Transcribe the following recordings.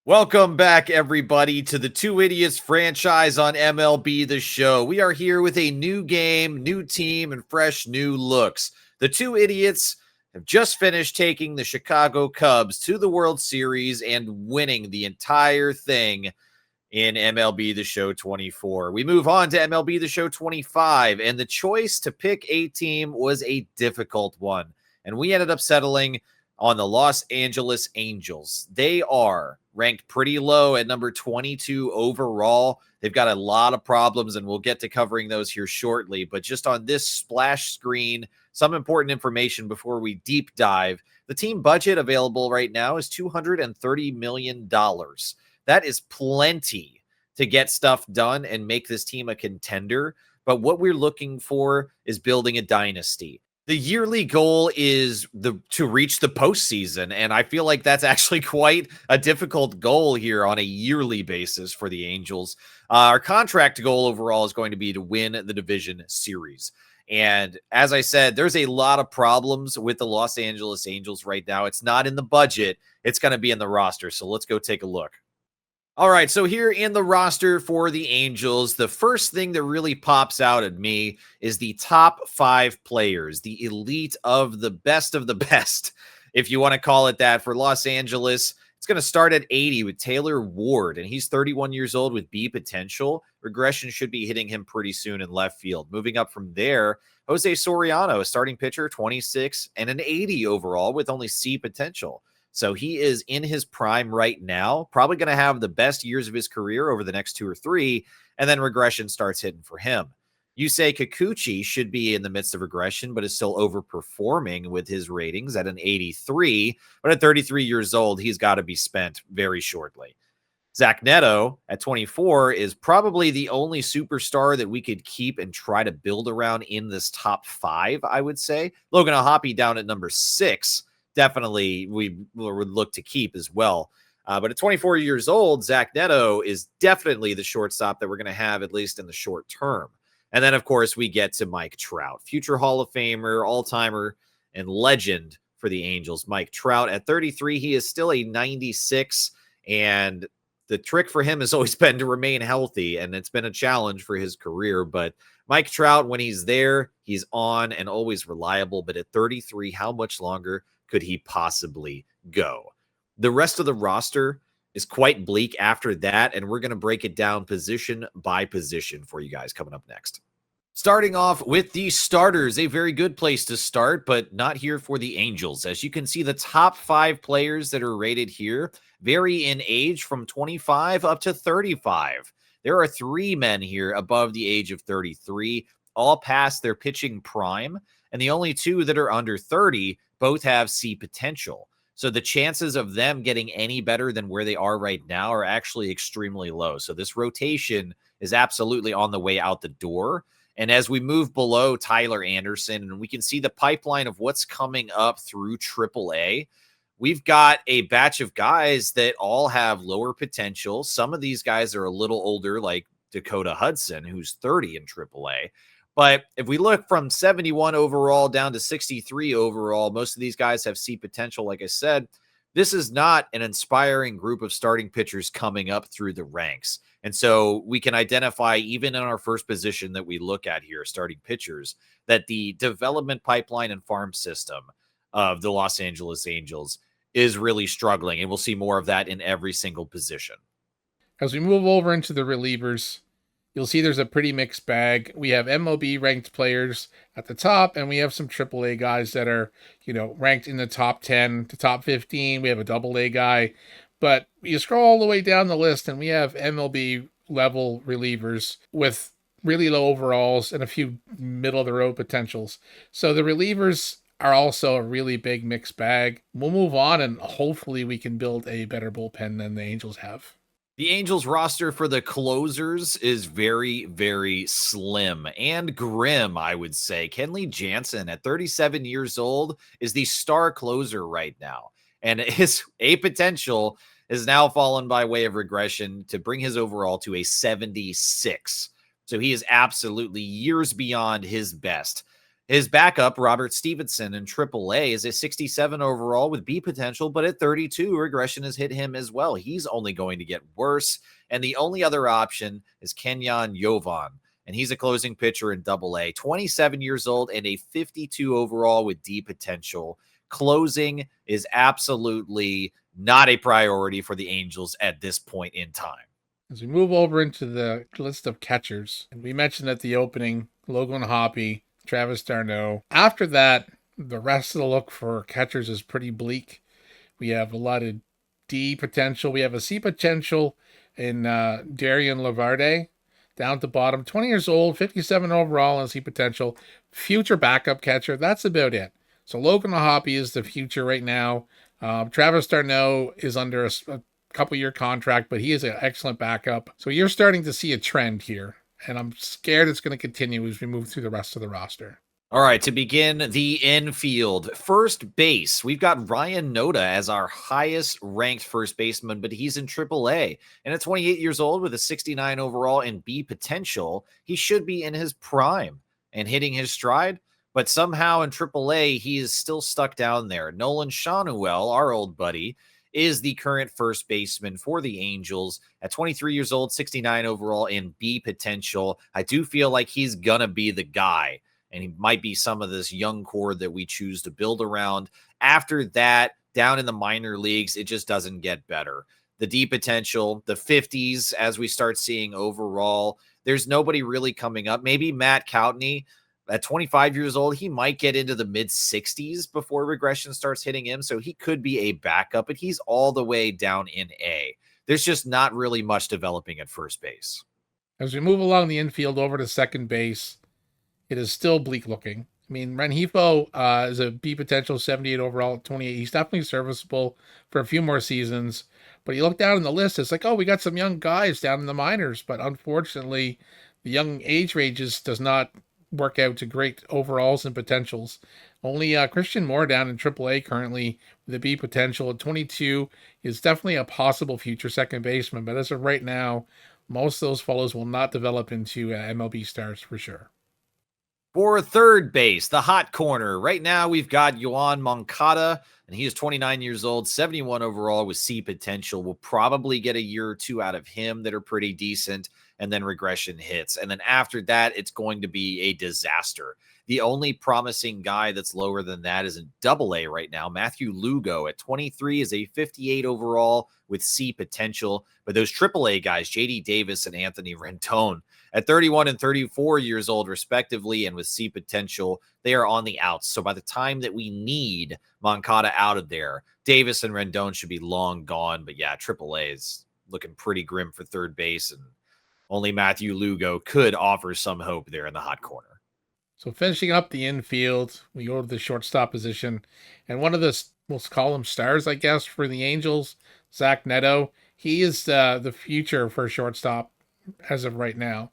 Welcome back, everybody, to the Two Idiots franchise on MLB The Show. We are here with a new game, new team, and fresh new looks. The Two Idiots have just finished taking the Chicago Cubs to the World Series and winning the entire thing in MLB The Show 24. We move on to MLB The Show 25, and the choice to pick a team was a difficult one, and we ended up settling on the Los Angeles Angels. They are ranked pretty low at number 22 overall. They've got a lot of problems, and we'll get to covering those here shortly. But just on this splash screen, some important information before we deep dive. The team budget available right now is $230 million. That is plenty to get stuff done and make this team a contender. But what we're looking for is building a dynasty. The yearly goal is to reach the postseason, and I feel like that's actually quite a difficult goal here on a yearly basis for the Angels. Our contract goal overall is going to be to win the division series. And as I said, there's a lot of problems with the Los Angeles Angels right now. It's not in the budget. It's going to be in the roster. So let's go take a look. All right, so here in the roster for the Angels, the first thing that really pops out at me is the top 5 players, the elite of the best, if you want to call it that, for Los Angeles. It's going to start at 80 with Taylor Ward, and he's 31 years old with B potential. Regression should be hitting him pretty soon in left field. Moving up from there, Jose Soriano, a starting pitcher, 26, and an 80 overall with only C potential. So he is in his prime right now, probably going to have the best years of his career over the next 2 or 3, and then regression starts hitting for him. Yusei Kikuchi should be in the midst of regression, but is still overperforming with his ratings at an 83. But at 33 years old, he's got to be spent very shortly. Zach Neto at 24 is probably the only superstar that we could keep and try to build around in this top 5, I would say. Logan O'Hoppe down at number 6. Definitely we would look to keep as well. But at 24 years old, Zach Neto is definitely the shortstop that we're going to have, at least in the short term. And then, of course, we get to Mike Trout, future Hall of Famer, all-timer, and legend for the Angels. Mike Trout at 33, he is still a 96, and the trick for him has always been to remain healthy, and it's been a challenge for his career. But Mike Trout, when he's there, he's on and always reliable. But at 33, how much longer could he possibly go? The rest of the roster is quite bleak after that, and we're going to break it down position by position for you guys coming up next. Starting off with the starters, a very good place to start, but not here for the Angels. As you can see, the top 5 players that are rated here vary in age from 25 up to 35. There are 3 men here above the age of 33, all past their pitching prime, and the only 2 that are under 30 both have C potential. So the chances of them getting any better than where they are right now are actually extremely low. So this rotation is absolutely on the way out the door. And as we move below Tyler Anderson, and we can see the pipeline of what's coming up through AAA, we've got a batch of guys that all have lower potential. Some of these guys are a little older, like Dakota Hudson, who's 30 in AAA. But if we look from 71 overall down to 63 overall, most of these guys have C potential. Like I said, this is not an inspiring group of starting pitchers coming up through the ranks. And so we can identify, even in our first position that we look at here, starting pitchers, that the development pipeline and farm system of the Los Angeles Angels is really struggling. And we'll see more of that in every single position. As we move over into the relievers, you'll see there's a pretty mixed bag. We have MLB ranked players at the top, and we have some AAA guys that are, ranked in the top 10 to top 15. We have a AA guy. But you scroll all the way down the list, and we have MLB level relievers with really low overalls and a few middle-of-the-road potentials. So the relievers are also a really big mixed bag. We'll move on, and hopefully we can build a better bullpen than the Angels have. The Angels roster for the closers is very, very slim and grim, I would say. Kenley Jansen, at 37 years old, is the star closer right now. And his A potential has now fallen by way of regression to bring his overall to a 76. So he is absolutely years beyond his best. His backup, Robert Stevenson in AAA, is a 67 overall with B potential, but at 32, regression has hit him as well. He's only going to get worse. And the only other option is Kenyon Yovan, and he's a closing pitcher in AA, 27 years old and a 52 overall with D potential. Closing is absolutely not a priority for the Angels at this point in time. As we move over into the list of catchers, and we mentioned at the opening, Logan Hoppy, Travis d'Arnaud. After that, the rest of the look for catchers is pretty bleak. We have a lot of D potential. We have a C potential in Darian Lavarde. Down at the bottom, 20 years old, 57 overall, and C potential. Future backup catcher. That's about it. So Logan Hoppy is the future right now. Travis d'Arnaud is under a couple-year contract, but he is an excellent backup. So you're starting to see a trend here, and I'm scared it's going to continue as we move through the rest of the roster. All right, to begin the infield, first base, we've got Ryan Noda as our highest ranked first baseman, but he's in AAA. And at 28 years old with a 69 overall and B potential, he should be in his prime and hitting his stride. But somehow in AAA, he is still stuck down there. Nolan Shanuel, our old buddy, is the current first baseman for the Angels at 23 years old, 69 overall and B potential. I do feel like he's going to be the guy, and he might be some of this young core that we choose to build around. After that, down in the minor leagues, it just doesn't get better. The D potential, the 50s, as we start seeing overall, there's nobody really coming up. Maybe Matt Coutney at 25 years old, he might get into the mid 60s before regression starts hitting him. So he could be a backup, but he's all the way down in A. There's just not really much developing at first base. As we move along the infield over to second base, it is still bleak looking. I mean, Rengifo is a B potential, 78 overall, 28. He's definitely serviceable for a few more seasons. But you look down on the list, it's like, oh, we got some young guys down in the minors. But unfortunately, the young age ranges does not work out to great overalls and potentials. Only Christian Moore down in AAA currently with a B potential at 22 is definitely a possible future second baseman. But as of right now, most of those fellows will not develop into MLB stars for sure. For third base, the hot corner. Right now, we've got Yoan Moncada, and he is 29 years old, 71 overall with C potential. We'll probably get a year or two out of him that are pretty decent, and then regression hits. And then after that, it's going to be a disaster. The only promising guy that's lower than that is in AA right now. Matthew Lugo at 23 is a 58 overall with C potential. But those AAA guys, JD Davis and Anthony Rendon, at 31 and 34 years old, respectively, and with C potential, they are on the outs. So by the time that we need Moncada out of there, Davis and Rendon should be long gone. But yeah, AAA is looking pretty grim for third base, and only Matthew Lugo could offer some hope there in the hot corner. So finishing up the infield, we go to the shortstop position. And one of the, we'll call him stars, I guess, for the Angels, Zach Neto. He is the future for shortstop as of right now.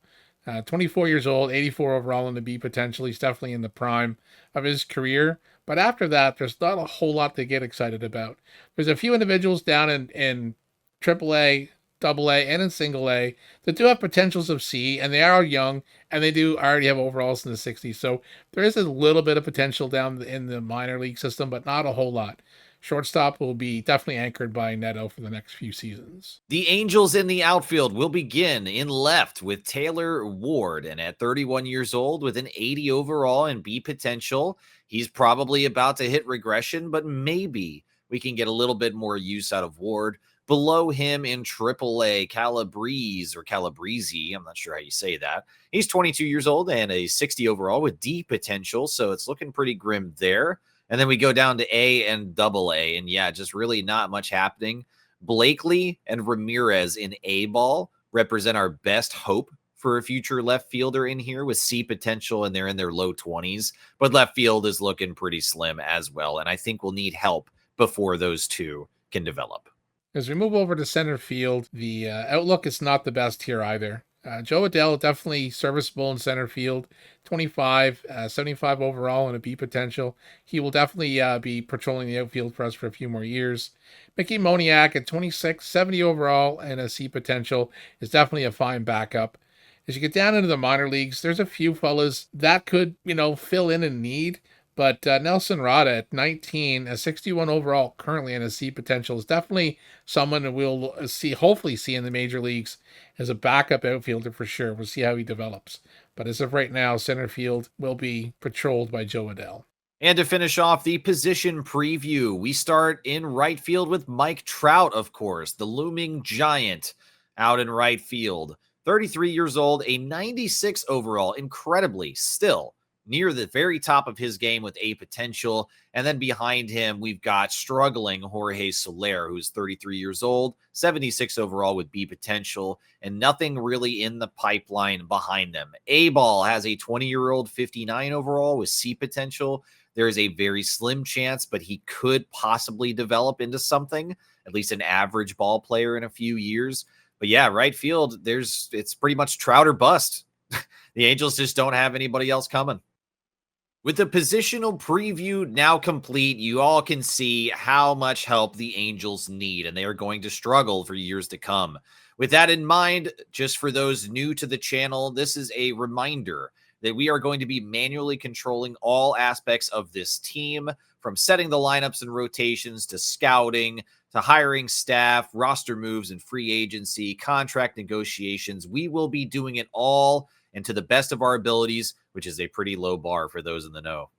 24 years old, 84 overall in the B potential. He's definitely in the prime of his career. But after that, there's not a whole lot to get excited about. There's a few individuals down in AAA, AA, and in single A that do have potentials of C, and they are young, and they do already have overalls in the 60s. So there is a little bit of potential down in the minor league system, but not a whole lot. Shortstop will be definitely anchored by Neto for the next few seasons. The Angels in the outfield will begin in left with Taylor Ward. And at 31 years old with an 80 overall and B potential, he's probably about to hit regression, but maybe we can get a little bit more use out of Ward. Below him in AAA, Calabrese, I'm not sure how you say that. He's 22 years old and a 60 overall with D potential, so it's looking pretty grim there. And then we go down to A and AA, and yeah, just really not much happening. Blakely and Ramirez in A ball represent our best hope for a future left fielder in here with C potential, and they're in their low 20s. But left field is looking pretty slim as well, and I think we'll need help before those two can develop. As we move over to center field, the outlook is not the best here either. Joe Adele definitely serviceable in center field, 25, 75 overall and a B potential. He will definitely be patrolling the outfield for us for a few more years. Mickey Moniak at 26, 70 overall and a C potential is definitely a fine backup. As you get down into the minor leagues, there's a few fellas that could, fill in a need. But Nelson Rada at 19, a 61 overall currently, and a C potential is definitely someone that we'll hopefully see in the major leagues as a backup outfielder for sure. We'll see how he develops. But as of right now, center field will be patrolled by Joe Adell. And to finish off the position preview, we start in right field with Mike Trout, of course, the looming giant out in right field. 33 years old, a 96 overall, incredibly still near the very top of his game with a potential. And then behind him, we've got struggling Jorge Soler, who's 33 years old, 76 overall with B potential, and nothing really in the pipeline behind them. A-Ball has a 20-year-old 59 overall with C potential. There is a very slim chance, but he could possibly develop into something, at least an average ball player in a few years. But yeah, right field, it's pretty much Trout or bust. The Angels just don't have anybody else coming. With the positional preview now complete, you all can see how much help the Angels need, and they are going to struggle for years to come. With that in mind, just for those new to the channel, this is a reminder that we are going to be manually controlling all aspects of this team, from setting the lineups and rotations to scouting to hiring staff, roster moves and free agency, contract negotiations. We will be doing it all and to the best of our abilities, which is a pretty low bar for those in the know.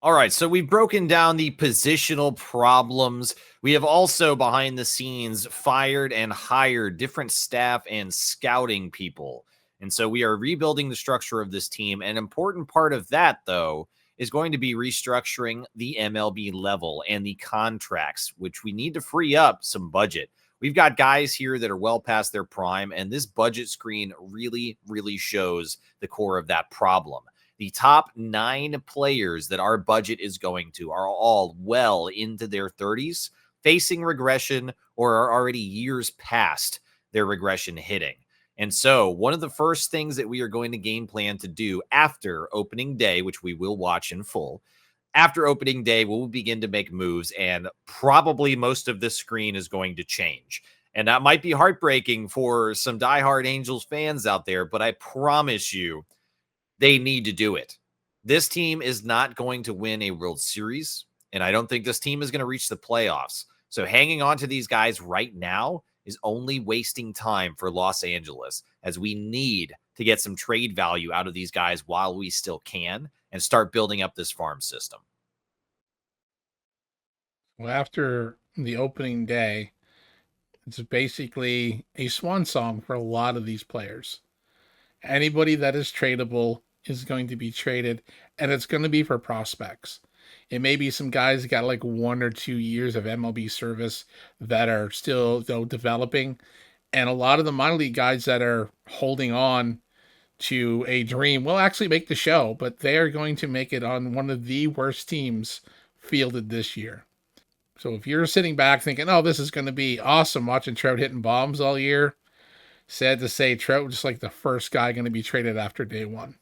All right, so we've broken down the positional problems. We have also, behind the scenes, fired and hired different staff and scouting people. And so we are rebuilding the structure of this team. An important part of that, though, is going to be restructuring the MLB level and the contracts, which we need to free up some budget. We've got guys here that are well past their prime, and this budget screen really, really shows the core of that problem. The top 9 players that our budget is going to are all well into their 30s, facing regression, or are already years past their regression hitting. And so one of the first things that we are going to game plan to do after opening day, which we will watch in full, after opening day, we'll begin to make moves, and probably most of this screen is going to change. And that might be heartbreaking for some diehard Angels fans out there, but I promise you, they need to do it. This team is not going to win a World Series, and I don't think this team is going to reach the playoffs. So hanging on to these guys right now is only wasting time for Los Angeles, as we need to get some trade value out of these guys while we still can and start building up this farm system. Well, after the opening day, it's basically a swan song for a lot of these players. Anybody that is tradable is going to be traded, and it's going to be for prospects. It may be some guys that got like 1 or 2 years of MLB service that are still, though, developing, and a lot of the minor league guys that are holding on to a dream will actually make the show, but they are going to make it on one of the worst teams fielded this year. So if you're sitting back thinking, oh, this is going to be awesome watching Trout hitting bombs all year, sad to say, Trout was just like the first guy going to be traded after day one.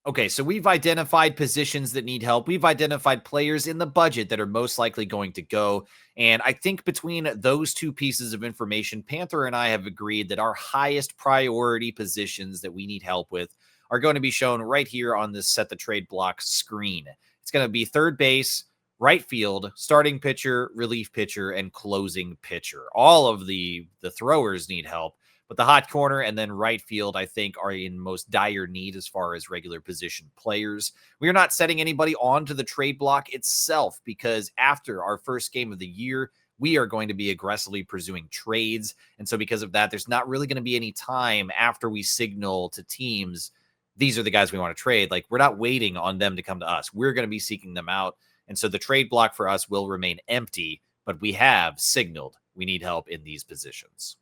Okay, so we've identified positions that need help. We've identified players in the budget that are most likely going to go. And I think between those two pieces of information, Panther and I have agreed that our highest priority positions that we need help with are going to be shown right here on this Set the Trade Block screen. It's going to be third base, right field, starting pitcher, relief pitcher, and closing pitcher. All of the throwers need help. But the hot corner and then right field, I think, are in most dire need as far as regular position players. We are not setting anybody onto the trade block itself, because after our first game of the year, we are going to be aggressively pursuing trades. And so because of that, there's not really going to be any time after we signal to teams, these are the guys we want to trade. Like, we're not waiting on them to come to us. We're going to be seeking them out. And so the trade block for us will remain empty, but we have signaled we need help in these positions.